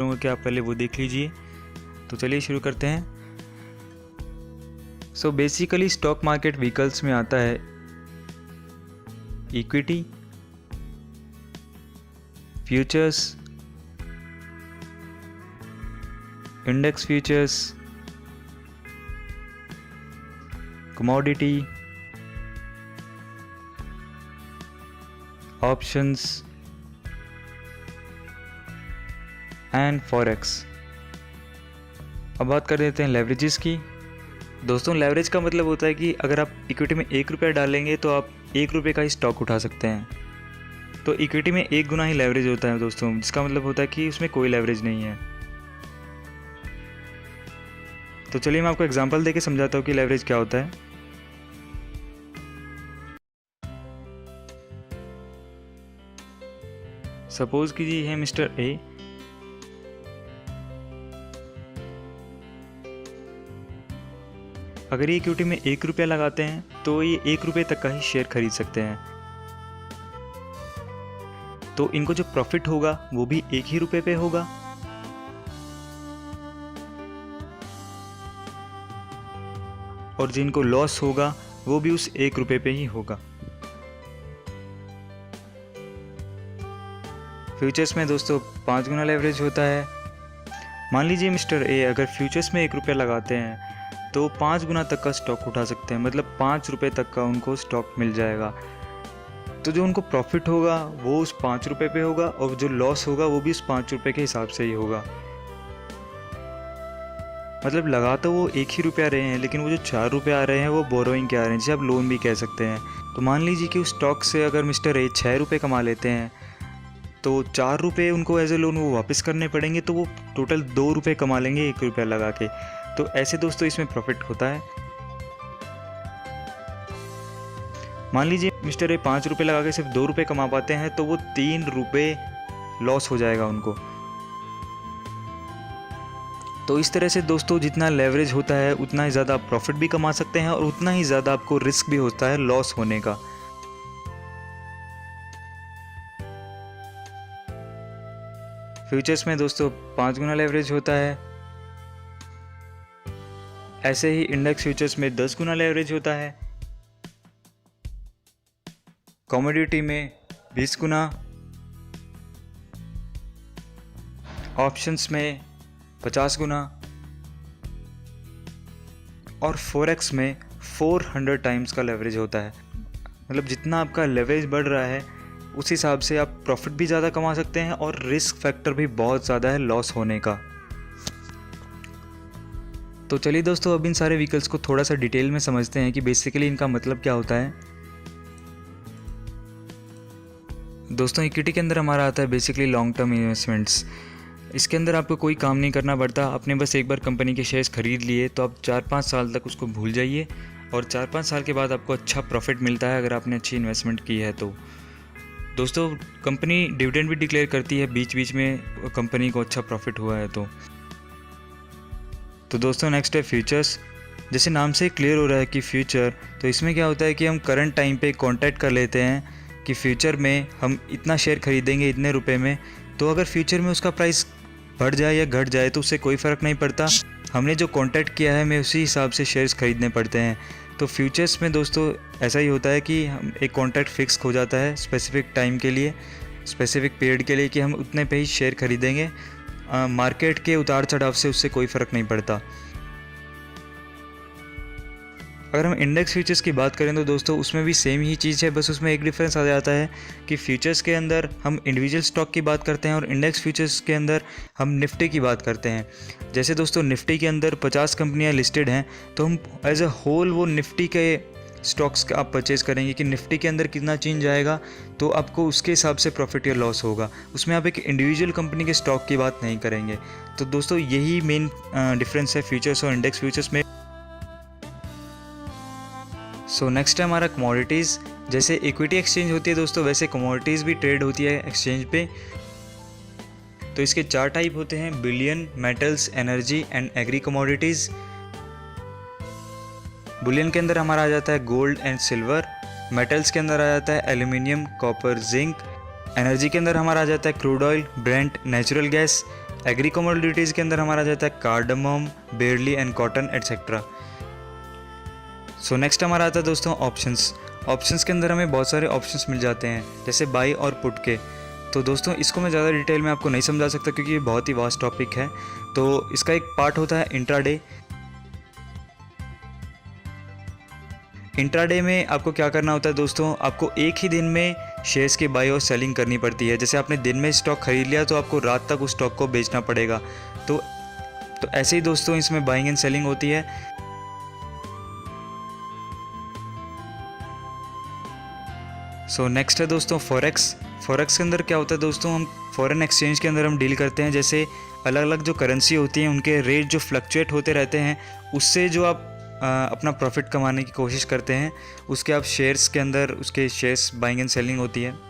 कि आप पहले वो देख लीजिए। तो चलिए शुरू करते हैं। So basically stock market vehicles में आता है equity, futures, index futures, commodity, options and forex. अब बात कर लेते हैं लेवरेजेस की। दोस्तों लेवरेज का मतलब होता है कि अगर आप इक्विटी में 1 रुपया डालेंगे तो आप 1 रुपये का ही स्टॉक उठा सकते हैं। तो इक्विटी में 1 गुना ही लेवरेज होता है दोस्तों, जिसका मतलब होता है कि उसमें कोई लेवरेज नहीं है। तो चलिए मैं आपको एग्जांपल देके समझाता हूँ कि लेवरेज क्या होता है। सपोज कीजिए है मिस्टर ए, अगर ये इक्विटी में 1 रुपया लगाते हैं तो ये 1 रुपये तक का ही शेयर खरीद सकते हैं। तो इनको जो प्रॉफिट होगा वो भी 1 ही रुपये पे होगा, और जिनको लॉस होगा वो भी उस 1 रुपये पे ही होगा। फ्यूचर्स में दोस्तों 5 गुना लेवरेज होता है। मान लीजिए मिस्टर ए अगर फ्यूचर्स में 1 रुपया लगाते हैं तो 5 गुना तक का स्टॉक उठा सकते हैं, मतलब 5 रुपये तक का उनको स्टॉक मिल जाएगा। तो जो उनको प्रॉफिट होगा वो उस 5 रुपये पे होगा, और जो लॉस होगा वो भी उस 5 रुपये के हिसाब से ही होगा। मतलब लगा तो वो 1 ही रुपया रहे हैं, लेकिन वो जो 4 रुपये आ रहे हैं वो बोरोइंग के आ रहे हैं, जिसे आप लोन भी कह सकते हैं। तो मान लीजिए कि उस स्टॉक से अगर मिस्टर ए 6 रुपये कमा लेते हैं तो 4 रुपये उनको एज ए लोन वो वापस करने पड़ेंगे, तो वो टोटल 2 रुपये कमा लेंगे 1 रुपया लगा के। तो ऐसे दोस्तों इसमें प्रॉफिट होता है। मान लीजिए मिस्टर ए 5 रुपये लगा के सिर्फ 2 रुपये कमा पाते हैं, तो वो 3 रुपये लॉस हो जाएगा उनको। तो इस तरह से दोस्तों जितना लेवरेज होता है उतना ही ज़्यादा आप प्रॉफिट भी कमा सकते हैं, और उतना ही ज़्यादा आपको रिस्क भी होता है लॉस होने का। फ्यूचर्स में दोस्तों 5 गुना लेवरेज होता है। ऐसे ही इंडेक्स फ्यूचर्स में 10 गुना लेवरेज होता है। कमोडिटी में 20 गुना, ऑप्शंस में 50 गुना, और फॉरेक्स में 400 टाइम्स का लेवरेज होता है। मतलब जितना आपका लेवरेज बढ़ रहा है उस हिसाब से आप प्रॉफिट भी ज़्यादा कमा सकते हैं, और रिस्क फैक्टर भी बहुत ज़्यादा है लॉस होने का। तो चलिए दोस्तों अब इन सारे व्हीकल्स को थोड़ा सा डिटेल में समझते हैं कि बेसिकली इनका मतलब क्या होता है। दोस्तों इक्विटी के अंदर हमारा आता है बेसिकली लॉन्ग टर्म इन्वेस्टमेंट्स। इसके अंदर आपको कोई काम नहीं करना पड़ता, आपने बस एक बार कंपनी के शेयर्स खरीद लिए तो आप 4-5 साल तक उसको भूल जाइए, और 4-5 साल के बाद आपको अच्छा प्रॉफिट मिलता है अगर आपने अच्छी इन्वेस्टमेंट की है तो। दोस्तों कंपनी डिविडेंड भी डिक्लेयर करती है बीच बीच में, कंपनी को अच्छा प्रॉफिट हुआ है तो दोस्तों नेक्स्ट है फ्यूचर्स। जैसे नाम से क्लियर हो रहा है कि फ्यूचर, तो इसमें क्या होता है कि हम करंट टाइम पे कॉन्ट्रैक्ट कर लेते हैं कि फ्यूचर में हम इतना शेयर खरीदेंगे इतने रुपए में। तो अगर फ्यूचर में उसका प्राइस बढ़ जाए या घट जाए तो उससे कोई फ़र्क नहीं पड़ता, हमने जो कॉन्ट्रैक्ट किया है हमें उसी हिसाब से शेयर्स खरीदने पड़ते हैं। तो फ्यूचर्स में दोस्तों ऐसा ही होता है कि हम एक कॉन्ट्रैक्ट फिक्स हो जाता है स्पेसिफिक टाइम के लिए, स्पेसिफिक पीरियड के लिए, कि हम उतने पे ही शेयर खरीदेंगे। मार्केट के उतार चढ़ाव से उससे कोई फ़र्क नहीं पड़ता। अगर हम इंडेक्स फ्यूचर्स की बात करें तो दोस्तों उसमें भी सेम ही चीज़ है, बस उसमें एक डिफरेंस आ जाता है कि फ्यूचर्स के अंदर हम इंडिविजुअल स्टॉक की बात करते हैं और इंडेक्स फ्यूचर्स के अंदर हम निफ्टी की बात करते हैं। जैसे दोस्तों निफ्टी के अंदर 50 कंपनियां लिस्टेड हैं, तो हम एज अ होल वो निफ्टी के स्टॉक्स का आप परचेज़ करेंगे कि निफ्टी के अंदर कितना चेंज आएगा, तो आपको उसके हिसाब से प्रॉफिट या लॉस होगा। उसमें आप एक इंडिविजुअल कंपनी के स्टॉक की बात नहीं करेंगे। तो दोस्तों यही मेन डिफरेंस है फ्यूचर्स और इंडेक्स फ्यूचर्स में। सो नेक्स्ट है हमारा कमोडिटीज़। जैसे इक्विटी एक्सचेंज होती है दोस्तों, वैसे कमोडिटीज़ भी ट्रेड होती है एक्सचेंज पे। तो इसके 4 टाइप होते हैं: bullion, metals, energy and agri commodities. Bullion के अंदर हमारा आ जाता है गोल्ड एंड सिल्वर। मेटल्स के अंदर आ जाता है एल्यूमिनियम, कॉपर, जिंक। एनर्जी के अंदर हमारा आ जाता है crude oil, brent, natural gas. Agri commodities के अंदर हमारा जाता है cardamom, barley and cotton etcetera. So next हमारा आता है दोस्तों ऑप्शंस। ऑप्शंस के अंदर हमें बहुत सारे ऑप्शंस मिल जाते हैं, जैसे बाई और पुट के। तो दोस्तों इसको मैं ज़्यादा डिटेल में आपको नहीं समझा सकता क्योंकि ये बहुत ही वास्ट टॉपिक है। तो इसका एक पार्ट होता है इंट्राडे। इंट्राडे में आपको क्या करना होता है दोस्तों, आपको एक ही दिन में शेयर्स की बाई और सेलिंग करनी पड़ती है। जैसे आपने दिन में स्टॉक खरीद लिया तो आपको रात तक उस स्टॉक को बेचना पड़ेगा। तो ऐसे ही दोस्तों इसमें बाइंग एंड सेलिंग होती है। सो नेक्स्ट है दोस्तों फॉरेक्स। फॉरेक्स के अंदर क्या होता है दोस्तों, हम फॉरेन एक्सचेंज के अंदर हम डील करते हैं। जैसे अलग अलग जो करेंसी होती हैं उनके रेट जो फ्लक्चुएट होते रहते हैं, उससे जो आप अपना प्रॉफिट कमाने की कोशिश करते हैं, उसके आप शेयर्स के अंदर उसके शेयर्स बाइंग एंड सेलिंग होती है।